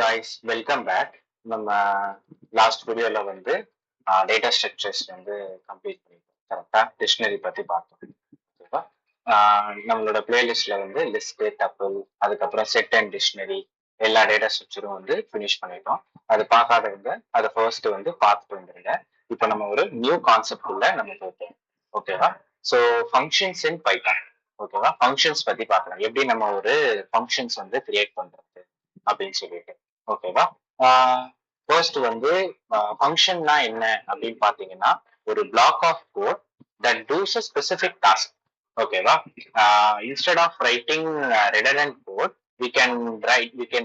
guys, welcome back. நம்ம last வீடியோல வந்து டேட்டா ஸ்ட்ரக்சர்ஸ் வந்து கம்ப்ளீட் பண்ணிட்டோம். கரெக்டா டிக்ஷனரி பத்தி பார்த்தோம். ஓகேவா? நம்மளோட பிளேலிஸ்ட்ல வந்து லிஸ்ட், டப்பிள், அதுக்கப்புறம் செட் அண்ட் டிக்ஷனரி எல்லா டேட்டா ஸ்ட்ரக்சரும் வந்து ஃபினிஷ் பண்ணிட்டோம். அது பார்க்காதவங்க அதை ஃபர்ஸ்ட் வந்து பார்த்துட்டு வந்துருங்க. இப்போ நம்ம ஒரு நியூ கான்செப்ட் உள்ள நம்ம போவோம். ஓகேவா? ஸோ ஃபங்க்ஷன்ஸ் இன் பைத்தான். ஓகேவா? ஃபங்க்ஷன்ஸ் பத்தி பார்க்கலாம். எப்படி நம்ம ஒரு ஃபங்க்ஷன்ஸ் வந்து கிரியேட் பண்றது அப்படின்னு சொல்லிட்டு. ஓகேவா? ஃபர்ஸ்ட் வந்து ஃபங்க்ஷன்னா என்ன அப்படின்னு பாத்தீங்கன்னா ஒரு block of code that does a specific task. ஓகேவா? Instead of writing redundant code we can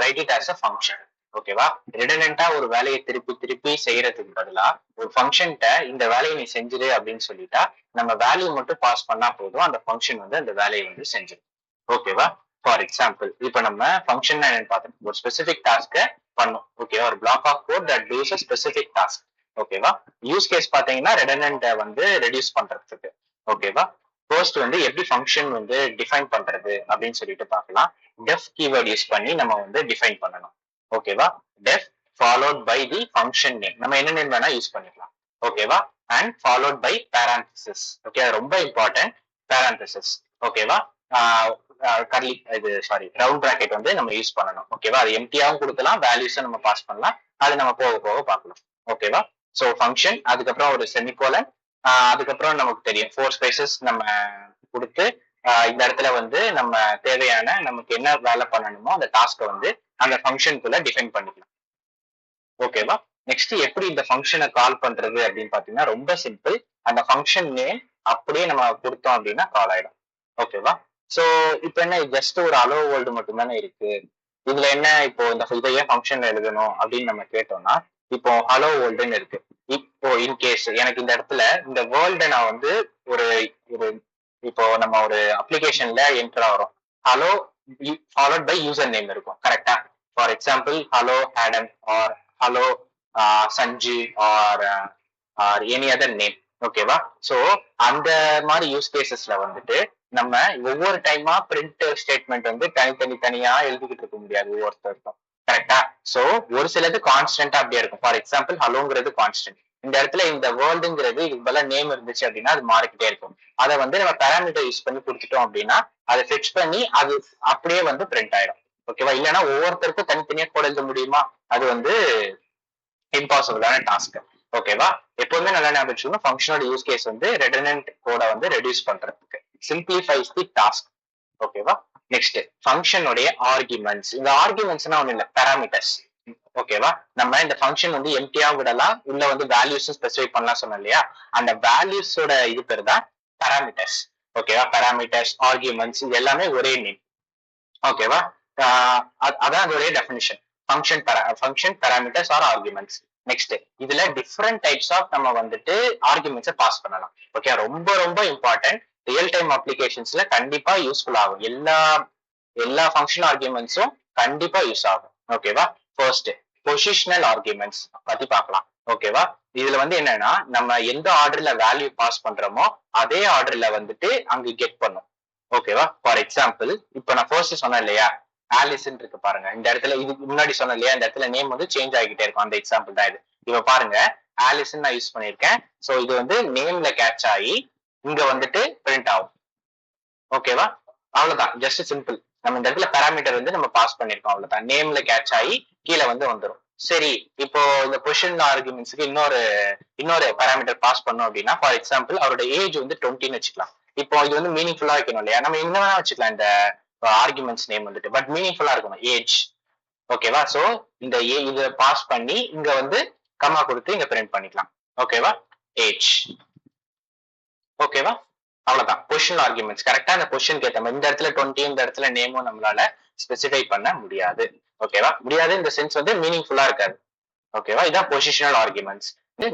write it as a function. ஓகேவா? ரிடண்டண்டா ஒரு வேலையை திருப்பி திருப்பி செய்யறதுக்கு பதிலா ஒரு ஃபங்க்ஷன்ட்ட இந்த வேலையை நீ செஞ்சிரு அப்படின்னு சொல்லிட்டா நம்ம வேல்யூ மட்டும் பாஸ் பண்ணா போதும், அந்த ஃபங்க்ஷன் வந்து அந்த வேலையை வந்து செஞ்சிடும். ஓகேவா? ஃபார் எக்ஸாம்பிள் இப்போ நம்ம ஃபங்க்ஷன் என்னன்னு பார்த்தோம், ஒரு ஸ்பெசிபிக் டாஸ்க்கை பண்ணும். ஓகேவா? ஒரு block of code that does a specific task. ஓகேவா? யூஸ் கேஸ் பாத்தீங்கன்னா ரெடண்டன்ட்டை வந்து ரெடியூஸ் பண்றதுக்கு. ஓகேவா? ஃபர்ஸ்ட் வந்து எப்படி ஃபங்க்ஷன் வந்து டிஃபைன் பண்றது அப்படின்னு சொல்லிட்டு பார்க்கலாம். டெஃப் கீவேர்ட் யூஸ் பண்ணி நம்ம வந்து டிஃபைன் பண்ணணும். ஓகேவா? Def followed by the function name, நம்ம என்ன நேம் வேணா யூஸ் பண்ணிக்கலாம். ஓகேவா? And followed by parenthesis. Okay, ரொம்ப இம்பார்ட்டன்ட் பேரான்தசிஸ். ஓகேவா? கர்லி இது சாரி ரவுண்ட் பிராக்கெட் வந்து நம்ம யூஸ் பண்ணணும். ஓகேவா? அது எம்டியாவும் கொடுக்கலாம், வேல்யூஸும் நம்ம பாஸ் பண்ணலாம். அது நம்ம போக போக பார்க்கலாம். ஓகேவா? ஸோ ஃபங்க்ஷன், அதுக்கப்புறம் ஒரு செமிகோலன், அதுக்கப்புறம் நமக்கு தெரியும் 4 ஸ்பேசஸ் நம்ம கொடுத்து இந்த இடத்துல வந்து நம்ம தேவையான நமக்கு என்ன வேலை பண்ணணுமோ அந்த டாஸ்க்கை வந்து அந்த ஃபங்க்ஷனுக்குள்ள டிஃபைன் பண்ணிக்கலாம். ஓகேவா? நெக்ஸ்ட் எப்படி இந்த ஃபங்க்ஷனை கால் பண்றது அப்படின்னு பாத்தீங்கன்னா ரொம்ப சிம்பிள். அந்த ஃபங்க்ஷன் நேம் அப்படியே நம்ம கொடுத்தோம் அப்படின்னா கால் ஆயிடும். ஓகேவா? சோ இப்போ என்ன, ஜஸ்ட் ஒரு அலோ வேர்ல்டு மட்டும் தானே இருக்கு. இதுல என்ன இப்போ இந்த இதையே ஃபங்க்ஷன்ல எழுதணும் அப்படின்னு நம்ம கேட்டோம்னா இப்போ ஹலோ வேர்ல்டுன்னு இருக்கு. இப்போ இன்கேஸ் எனக்கு இந்த இடத்துல இந்த வேர்ல்டை நான் வந்து ஒரு ஒரு இப்போ நம்ம ஒரு அப்ளிகேஷன்ல என்டர் ஆகிறோம். Hello followed by user name இருக்கும். கரெக்டா? For example hello Adam or hello Sanju or any other name. ஓகேவா? சோ அந்த மாதிரி யூஸ் கேசஸ்ல வந்துட்டு நம்ம ஒவ்வொரு டைமா பிரிண்ட் ஸ்டேட்மெண்ட் வந்து தனியா எழுதிக்கிட்டு இருக்க முடியாது ஒவ்வொருத்தருக்கும். கரெக்டா? சோ ஒரு சிலது கான்ஸ்டன்டா அப்படியே இருக்கும். ஃபார் எக்ஸாம்பிள் ஹலோங்கிறது கான்ஸ்டன்ட். இந்த இடத்துல இந்த வேர்ல்டுங்கிறது இதுக்கு பதிலா நேம் இருந்துச்சு அப்படின்னா அது மாறிக்கிட்டே இருக்கும். அதை வந்து நம்ம பேராமீட்டர் யூஸ் பண்ணி கொடுத்துட்டோம் அப்படின்னா அதை ஃபிக்ஸ் பண்ணி அது அப்படியே வந்து பிரிண்ட் ஆயிடும். ஓகேவா? இல்லைன்னா ஒவ்வொருத்தருக்கும் தனித்தனியா கோட் எழுத முடியுமா? அது வந்து இம்பாசிபிளான டாஸ்க். ஓகேவா? எப்பவுமே நல்லா ஞாபகம் வச்சுக்கணும், ஃபங்க்ஷனோட யூஸ் கேஸ் வந்து ரெடண்டன்ட் கோடை வந்து ரெடியூஸ் பண்றதுக்கு, சிம்பிளிஃபைஸ் தி டாஸ்க். ஓகேவா? நெக்ஸ்ட் ஃபங்க்ஷனுடைய ஆர்குமெண்ட்ஸ். இந்த ஆர்குமெண்ட்ஸ்னா ஒண்ணு இல்ல, பேராமீட்டர்ஸ். ஓகேவா? நம்ம இந்த ஃபங்க்ஷன் வந்து எம்டியா விடலாம், உள்ள வந்து வேல்யூஸும் ஸ்பெசிஃபை பண்ணலாம் சொன்னோம் இல்லையா? அந்த வேல்யூஸோட இது பேர் தான் பேராமீட்டர்ஸ். ஓகேவா? பேராமீட்டர்ஸ், ஆர்குமெண்ட்ஸ் இது எல்லாமே ஒரே நேம். ஓகேவா? அதான் அதோடைய definition. Function parameters or arguments. Next இதுல டிஃப்ரெண்ட் டைப்ஸ் ஆஃப் நம்ம வந்துட்டு ஆர்குமெண்ட்ஸை பாஸ் பண்ணலாம். ஓகே, ரொம்ப ரொம்ப இம்பார்ட்டன்ட். ரியல் டைம் அப்ளிகேஷன்ஸ்ல கண்டிப்பா யூஸ்ஃபுல் ஆகும். எல்லா ஃபங்க்ஷன் ஆர்குமெண்ட்ஸும் கண்டிப்பா யூஸ் ஆகும். ஓகேவா? ஃபர்ஸ்ட் பொசிஷனல் ஆர்குமெண்ட்ஸ் பத்தி பார்க்கலாம். ஓகேவா? இதுல வந்து என்னன்னா நம்ம எந்த ஆர்டர்ல வேல்யூ பாஸ் பண்றோமோ அதே ஆர்டர்ல வந்துட்டு அங்க கெட் பண்ணும். ஓகேவா? ஃபார் எக்ஸாம்பிள் இப்போ நான் ஃபர்ஸ்ட் சொன்னேன் இல்லையா, ஆலிஸ்ன்னு இருக்கு பாருங்க. இந்த இடத்துல இதுக்கு முன்னாடி சொன்னேன் இல்லையா, இந்த இடத்துல நேம் வந்து சேஞ்ச் ஆகிட்டே இருக்கும். அந்த எக்ஸாம்பிள் தான் இது. இப்ப பாருங்க, ஆலிஸ்ன்னு நான் யூஸ் பண்ணிருக்கேன். சோ இது வந்து நேம்ல கேட்ச் ஆகி இங்க வந்துட்டு பிரிண்ட் ஆகும். ஓகேவா? அவ்வளவுதான், ஜஸ்ட் சிம்பிள். நம்ம இந்த இடத்துல பேராமீட்டர் வந்து நம்ம பாஸ் பண்ணிருக்கோம், அவ்வளவுதான். நேம்ல கேட்ச் ஆகி கீழே வந்து வந்துடும். சரி, இப்போ இந்த பொசிஷன் ஆர்குமெண்ட்ஸ்க்கு இன்னொரு பேராமீட்டர் பாஸ் பண்ணோம் அப்படின்னா, ஃபார் எக்ஸாம்பிள் அவரோட ஏஜ் வந்து 20ன்னு வச்சுக்கலாம். இப்போ இது வந்து மீனிங்ஃபுல்லா வைக்கணும் இல்லையா, நம்ம என்ன வேணா வச்சுக்கலாம் இந்த ஆர்குமெண்ட்ஸ் நேம் வந்துட்டு, பட் மீனிங்ஃபுல்லா இருக்கணும், ஏஜ். ஓகேவா? சோ இந்த இதை பாஸ் பண்ணி இங்க வந்து கமா கொடுத்து இங்க பிரிண்ட் பண்ணிக்கலாம். ஓகேவா? ஏஜ். ஓகேவா? அவ்வளவுதான் பொசிஷனல் ஆர்குமெண்ட்ஸ். கரெக்டா அந்த பொசிஷனுக்கு ஏற்ற மாதிரி இந்த இடத்துல 20, இந்த இடத்துல நேமும் நம்மளால ஸ்பெசிஃபை பண்ண முடியாது. ஓகேவா? முடியாது இந்த சென்ஸ் வந்து மீனிங்ஃபுல்லா இருக்காது. ஓகேவா? இதான் பொசிஷனல் ஆர்குமெண்ட்ஸ்.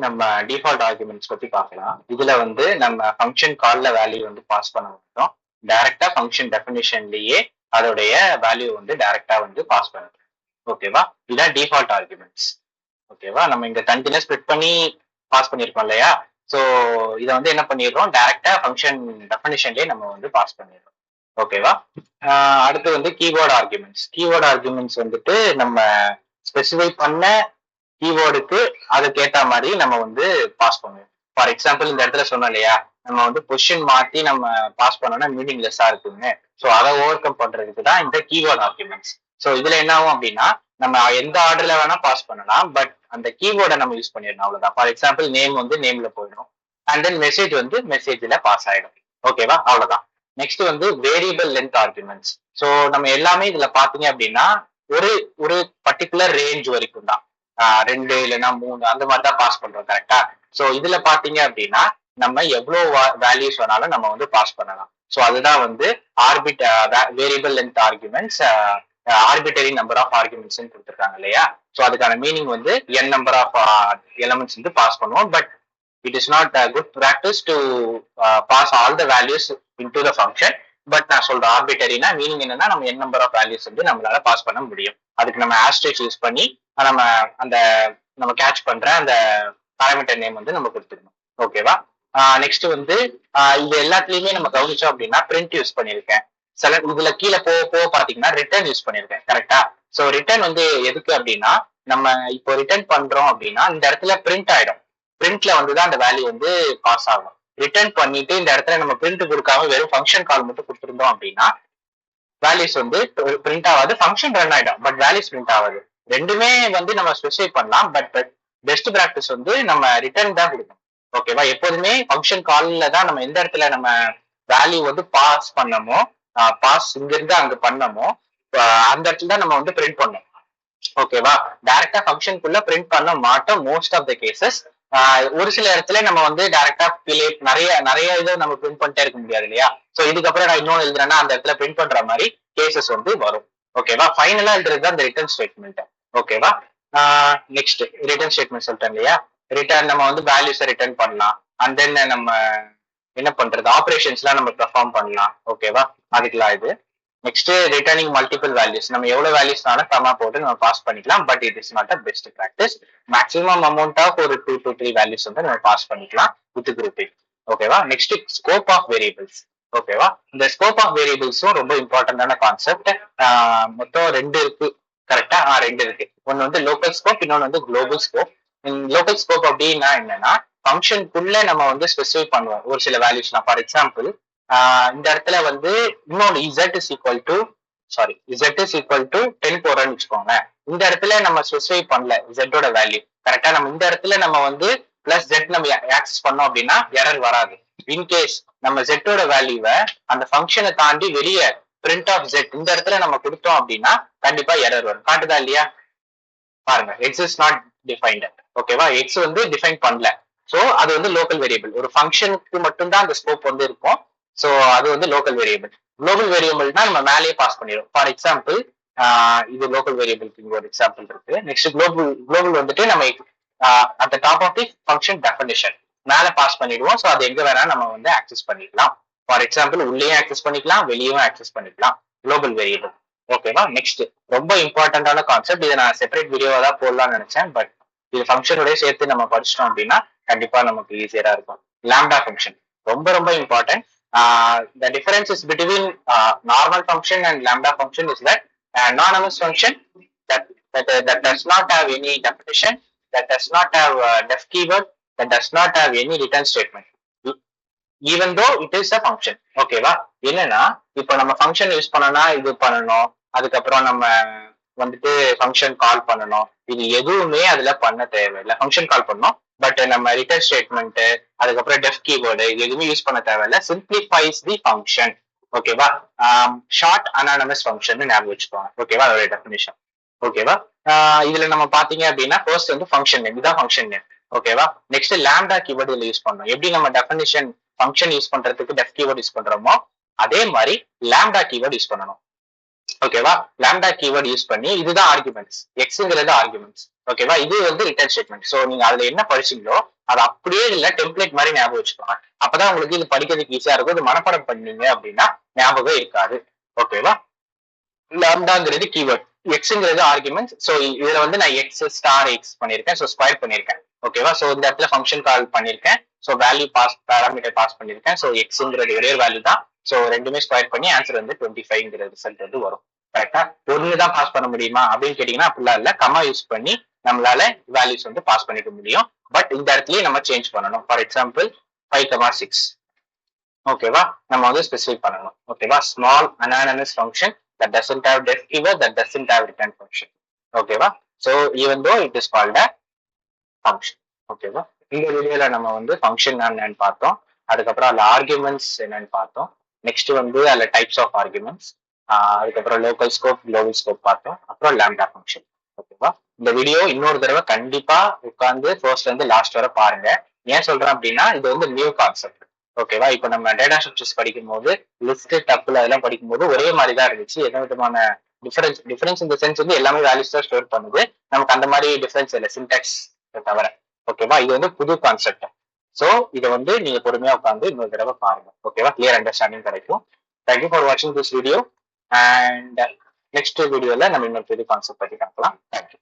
நம்ம டிஃபால்ட் ஆர்குமெண்ட்ஸ் பத்தி பார்க்கலாம். இதுல வந்து நம்ம ஃபங்க்ஷன் கால்ல வேல்யூ வந்து பாஸ் பண்ண முடியும். டைரக்டா ஃபங்க்ஷன் டெஃபினிஷன்லயே அதோடைய வேல்யூ வந்து டைரக்டா வந்து பாஸ் பண்ணுறோம். ஓகேவா? இதான் டிஃபால்ட் ஆர்குமெண்ட்ஸ். ஓகேவா? நம்ம இங்க தனித்தனியா ஸ்ப்ளிட் பண்ணி பாஸ் பண்ணிருக்கோம் இல்லையா? சோ இதை வந்து என்ன பண்ணிடுறோம், டைரக்டா ஃபங்க்ஷன் டெஃபினிஷன்லயே நம்ம வந்து பாஸ் பண்ணிடுறோம். ஓகேவா? அடுத்து வந்து கீவேர்ட் ஆர்குமெண்ட்ஸ். கீவேர்ட் ஆர்குமெண்ட்ஸ் வந்துட்டு நம்ம ஸ்பெசிஃபை பண்ண கீவேர்டுக்கு அதுக்கு ஏத்த மாதிரி நம்ம வந்து பாஸ் பண்ணுவோம். ஃபார் எக்ஸாம்பிள் இந்த இடத்துல சொன்னோம் இல்லையா, நம்ம வந்து பொசிஷன் மாத்தி நம்ம பாஸ் பண்ணோம்னா மீனிங்லெஸ்ஸா இருக்குங்க. ஸோ அதை ஓவர் கம் பண்றதுக்கு தான் இந்த கீவேர்ட் ஆர்குமெண்ட்ஸ். ஸோ இதுல என்ன ஆகும் அப்படின்னா, நம்ம எந்த ஆர்டர்ல வேணா பாஸ் பண்ணலாம், பட் அந்த கீவேர்டை நம்ம யூஸ் பண்ணிடணும், அவ்வளவுதான். ஃபார் எக்ஸாம்பிள் நேம் வந்து நேம்ல போயிடும், அண்ட் தென் மெசேஜ் வந்து மெசேஜ்ல பாஸ் ஆயிடும். ஓகேவா, அவ்வளவுதான். நெக்ஸ்ட் வந்து வேரியபிள் லென்த் ஆர்குமெண்ட்ஸ். ஸோ நம்ம எல்லாமே இதுல பாத்தீங்க அப்படின்னா ஒரு ஒரு பர்டிகுலர் ரேஞ்ச் வரைக்கும் தான், 2 இல்லைன்னா 3 அந்த மாதிரி தான் பாஸ் பண்றோம், கரெக்டா? ஸோ இதுல பாத்தீங்க அப்படின்னா நம்ம எவ்வளவு வேல்யூஸ் வேணாலும் நம்ம வந்து பாஸ் பண்ணலாம். ஸோ அதுதான் வந்து variable length arguments, arbitrary number of arguments கொடுத்துருக்காங்க இல்லையா. ஸோ அதுக்கான மீனிங் வந்து n நம்பர் ஆஃப் எலமெண்ட்ஸ் வந்து பாஸ் பண்ணுவோம். But it is not good practice to pass all the values into the function. But நான் சொல்ற ஆர்பிட்டரினா மீனிங் என்னன்னா, நம்ம n நம்பர் ஆஃப் வேல்யூஸ் வந்து நம்மளால பாஸ் பண்ண முடியும். அதுக்கு நம்ம ஆஸ்டெரிஸ்க் யூஸ் பண்ணி நம்ம அந்த நம்ம கேட்ச் பண்ற அந்த பாராமீட்டர் நேம் வந்து நம்ம கொடுத்துக்கணும். ஓகேவா. நெக்ஸ்ட் வந்து இது எல்லாத்துலயுமே நம்ம கவனிச்சோம் அப்படின்னா பிரிண்ட் யூஸ் பண்ணியிருக்கேன். சில இதுல கீழே போக போக பாத்தீங்கன்னா ரிட்டர்ன் யூஸ் பண்ணியிருக்கேன், கரெக்டா? ஸோ ரிட்டர்ன் வந்து எதுக்கு அப்படின்னா, நம்ம இப்போ ரிட்டர்ன் பண்றோம் அப்படின்னா இந்த இடத்துல பிரிண்ட் ஆயிடும். பிரிண்ட்ல வந்துதான் அந்த வேல்யூ வந்து பாஸ் ஆகும். ரிட்டர்ன் பண்ணிட்டு இந்த இடத்துல நம்ம பிரிண்ட் கொடுக்காம வெறும் ஃபங்க்ஷன் கால் மட்டும் கொடுத்துருந்தோம் அப்படின்னா வேல்யூஸ் வந்து பிரிண்ட் ஆகாது, ஃபங்க்ஷன் ரன் ஆயிடும், பட் வேல்யூஸ் பிரிண்ட் ஆகாது. ரெண்டுமே வந்து நம்ம ஸ்பெசிஃபை பண்ணலாம், பட் பெஸ்ட் ப்ராக்டிஸ் வந்து நம்ம ரிட்டர்ன் தான் கொடுக்கணும். ஓகேவா. எப்போதுமே ஃபங்க்ஷன் கால்ல தான் நம்ம எந்த இடத்துல நம்ம வேல்யூ வந்து பாஸ் பண்ணமோ, பாஸ் இங்க இருந்து அங்க பண்ணமோ, அந்த இடத்துல தான் நம்ம வந்து பிரிண்ட் பண்ணோம். ஓகேவா. டைரக்டா ஃபங்க்ஷனுக்குள்ள பிரிண்ட் பண்ண மாட்டோம் மோஸ்ட் ஆஃப் த கேசஸ். ஒரு சில இடத்துல நம்ம வந்து டைரக்டா நிறைய நிறைய இதை நம்ம பிரிண்ட் பண்ணிட்டே இருக்க முடியாது இல்லையா. ஸோ இதுக்கப்புறம் நான் இன்னொன்று எழுதுறேன்னா அந்த இடத்துல பிரிண்ட் பண்ற மாதிரி கேசஸ் வந்து வரும். ஓகேவா. ஃபைனலா எழுதுறது தான் இந்த ரிட்டர்ன் ஸ்டேட்மெண்ட். ஓகேவா. நெக்ஸ்ட் ரிட்டர்ன் ஸ்டேட்மெண்ட் சொல்லிட்டேன் இல்லையா. ரிட்டர்ன் நம்ம வந்து வேல்யூஸை ரிட்டர்ன் பண்ணலாம், அண்ட் தென் நம்ம என்ன பண்றது ஆப்ரேஷன்ஸ்லாம் நம்ம பெர்ஃபார்ம் பண்ணலாம். ஓகேவா. அதுக்கெல்லாம் இது. Next returning multiple values. நம்ம எவ்வளவு வேல்யூஸ்னாலும் கமா போட்டு நம்ம பாஸ் பண்ணிக்கலாம், but it is not a best practice. Maximum amount of ஒரு 2 to 3 வேல்யூஸ் வந்து நம்ம பாஸ் பண்ணிக்கலாம் வித் குரூப்பிங். ஓகேவா. Next scope of variables. ஓகேவா. இந்த ஸ்கோப் ஆஃப் வேரியபிள்ஸும் ரொம்ப இம்பார்ட்டன்டான கான்செப்ட். மொத்தம் 2 இருக்கு, கரெக்டா? 2 இருக்கு. ஒன்னு வந்து லோக்கல் ஸ்கோப், இன்னொன்னு வந்து குளோபல் ஸ்கோப். லோக்கல் ஸ்கோப் அப்படின்னா என்னன்னா, ஃபங்க்ஷனுக்குள்ள நம்ம வந்து ஸ்பெசிஃபை பண்ணுவோம் ஒரு சில வேல்யூஸ்லாம். ஃபார் எக்ஸாம்பிள் இந்த இடத்துல வந்து இன்னொன்று z is equal to 10 போடுறோம்னு வச்சுக்கோங்க. இந்த இடத்துல நம்ம ஸ்பெசிஃபை பண்ணல z ஓட வேல்யூ, கரெக்டா? நம்ம இந்த இடத்துல நம்ம வந்து பிளஸ் z நம்ம ஆக்சஸ் பண்ணோம் அப்படின்னா எரர் வராது. இன்கேஸ் நம்ம z ஓட வேல்யூவை அந்த ஃபங்க்ஷனை தாண்டி வெளியே பிரிண்ட் ஆஃப் z இந்த இடத்துல நம்ம கொடுத்தோம் அப்படின்னா கண்டிப்பா எரர் வரும். காட்டுதா இல்லையா? பாருங்க, x is not defined. ஓகேவா. x வந்து டிஃபைன் பண்ணல. ஸோ அது வந்து லோக்கல் வேரியபிள். ஒரு ஃபங்க்ஷனுக்கு மட்டும்தான் அந்த ஸ்கோப் வந்து இருக்கும். ஸோ அது வந்து லோக்கல் வேரியபிள். குளோபல் வேரியபிள்னா நம்ம மேலேயே பாஸ் பண்ணிடும். ஃபார் எக்ஸாம்பிள் இது லோக்கல் வேரியபிளுக்கு இங்க ஒரு எக்ஸாம்பிள் இருக்கு. நெக்ஸ்ட் குளோபல் வந்துட்டு நம்ம at the top of the function definition மேல பாஸ் பண்ணிடுவோம். ஸோ அது எங்க வேணா நம்ம வந்து ஆக்சஸ் பண்ணிக்கலாம். ஃபார் எக்ஸாம்பிள் உள்ளேயும் ஆக்சஸ் பண்ணிக்கலாம், வெளியும் ஆக்சஸ் பண்ணிக்கலாம், குளோபல் வேரியபிள். ஓகேவா. நெக்ஸ்ட் ரொம்ப இம்பார்ட்டன்டான கான்செப்ட். இதை நான் செப்பரேட் வீடியோவா தான் போடலாம்னு நினைச்சேன், பட் இது ஃபங்க்ஷனோடய சேர்த்து நம்ம படிச்சிட்டோம் அப்படின்னா கண்டிப்பா நமக்கு ஈஸியரா இருக்கும். லாம்டா ஃபங்க்ஷன் ரொம்ப ரொம்ப important. The differences between normal function and lambda function is that anonymous function that does not have any definition, that does not have def keyword, that does not have any return statement, even though it is a function. ஓகேவா. என்னன்னா இப்போ நம்ம function use பண்ணனா இது பண்ணணும், அதுக்கப்புறம் நம்ம வந்துட்டு ஃபங்க்ஷன் கால் பண்ணணும், இது எதுவுமே அதுல பண்ண தேவையில்லை. ஃபங்க்ஷன் கால் பண்ணணும், பட் நம்ம ரிட்டர்ன் ஸ்டேட்மெண்ட் அதுக்கப்புறம் டெஃப் கீவேர்டு எதுவுமே யூஸ் பண்ண தேவையில்ல. சிம்பிளிஃபைஸ் தி ஃபங்க்ஷன். ஓகேவா. ஷார்ட் அனானமஸ் ஃபங்க்ஷன் ஞாபகம் வச்சுக்கோங்க. ஓகேவா. அதோட டெஃபினிஷன். ஓகேவா. இதுல நம்ம பாத்தீங்க அப்படின்னா ஃபர்ஸ்ட் வந்து ஃபங்க்ஷன் நேம், இதுதான் ஃபங்க்ஷன் நேம். ஓகேவா. நெக்ஸ்ட் லாம்டா கீவேர்டு இதுல யூஸ் பண்ணணும். எப்படி நம்ம டெஃபினிஷன் ஃபங்க்ஷன் யூஸ் பண்றதுக்கு டெஃப் கீவேர்டு யூஸ் பண்றோமோ அதே மாதிரி லாம்டா கீவேர்டு யூஸ் பண்ணணும். ஓகேவா. லாம்டா கீவேர்டு யூஸ் பண்ணி இதுதான் ஆர்குமெண்ட்ஸ், எக்ஸ்ங்கிறது ஆர்குமெண்ட்ஸ். ஓகேவா. இது வந்து ரிட்டர்ன் ஸ்டேட்மெண்ட். ஸோ நீங்க அதுல என்ன படிச்சீங்களோ அது அப்படியே இல்ல டெம்ப்ளேட் மாதிரி ஞாபகம் வச்சுக்கோங்க. அப்பதான் உங்களுக்கு இது படிக்கிறதுக்கு ஈஸியா இருக்கும். இது மனப்பாடம் பண்ணீங்க அப்படின்னா ஞாபகம் இருக்காது. ஓகேவா. லாம்டாங்கிறது கீவேர்ட், எக்ஸ்ங்கிறது ஆர்குமெண்ட்ஸ். ஸோ இதுல வந்து நான் எக்ஸ் ஸ்டார் எக்ஸ் பண்ணிருக்கேன், ஸோ ஸ்கொயர் பண்ணிருக்கேன். ஓகேவா. ஸோ இந்த இடத்துல ஃபங்க்ஷன் கால் பண்ணிருக்கேன், so value pass parameter pass பண்ணிருக்கேன். ஸோ எக்ஸ்ங்கிறது ஒரே வேல்யூ தான். ஸோ ரெண்டுமே ஸ்கொயர் பண்ணி ஆன்சர் வந்து 25ங்கிற ரிசல்ட் வந்து வரும். கரெக்டா? ஒன்னு தான் பாஸ் பண்ண முடியுமா அப்படின்னு கேட்டீங்கன்னா அப்படிலாம் இல்ல. கமா யூஸ் பண்ணி நம்மளால வேல்யூஸ் வந்து பாஸ் பண்ணிக்க முடியும். பட் இந்த இடத்துலயே நம்ம சேஞ்ச் பண்ணணும். ஃபார் எக்ஸாம்பிள் 5,6 ஓகேவா? நம்ம வந்து ஸ்பெசிஃபை பண்ணணும். ஓகேவா? Small anonymous function that doesn't have def keyword, that doesn't have return function. ஓகேவா? So even though it is called a function. ஓகேவா? இந்த வீடியோல நம்ம வந்து ஃபங்க்ஷன் என்னன்னு பார்த்தோம். அதுக்கப்புறம் அதுல ஆர்குமெண்ட்ஸ் என்னன்னு பார்த்தோம். நெக்ஸ்ட் வந்து அதுல டைப்ஸ் ஆஃப் ஆர்குமெண்ட்ஸ், அதுக்கப்புறம் லோக்கல் ஸ்கோப், குளோபல் ஸ்கோப் பார்த்தோம். அப்புறம் லாம்டா ஃபங்க்ஷன். ஓகேவா? இந்த வீடியோ இன்னொரு தடவை கண்டிப்பா உட்காந்து ஃபர்ஸ்ட்ல இருந்து லாஸ்ட் வரை பாருங்க. ஏன் சொல்றேன் அப்படின்னா இது வந்து நியூ கான்செப்ட். ஓகேவா? இப்போ நம்ம டேட்டா ஸ்ட்ரக்சர்ஸ் படிக்கும் போது லிஸ்ட் டப்புல அதெல்லாம் படிக்கும் போது ஒரே மாதிரி தான் இருந்துச்சு. எந்த விதமான டிஃபரன்ஸ் இந்த சென்ஸ் வந்து எல்லாமே வேல்யூஸ் தான் ஸ்டோர் பண்ணுது. நமக்கு அந்த மாதிரி டிஃபரன்ஸ் இல்லை சின்டாக்ஸ் தவிர. ஓகேவா? இது வந்து புது கான்செப்ட். ஸோ இதை வந்து நீங்க பொறுமையா உட்காந்து இன்னொரு தடவை பாருங்க. ஓகேவா? கிளியர் அண்டர்ஸ்டாண்டிங் கிடைக்கும். தேங்க்யூ ஃபார் வாட்சிங் திஸ் வீடியோ அண்ட் நெக்ஸ்ட் வீடியோல நம்ம இன்னொரு புது கான்செப்ட் பத்தி பார்க்கலாம். தேங்க்யூ.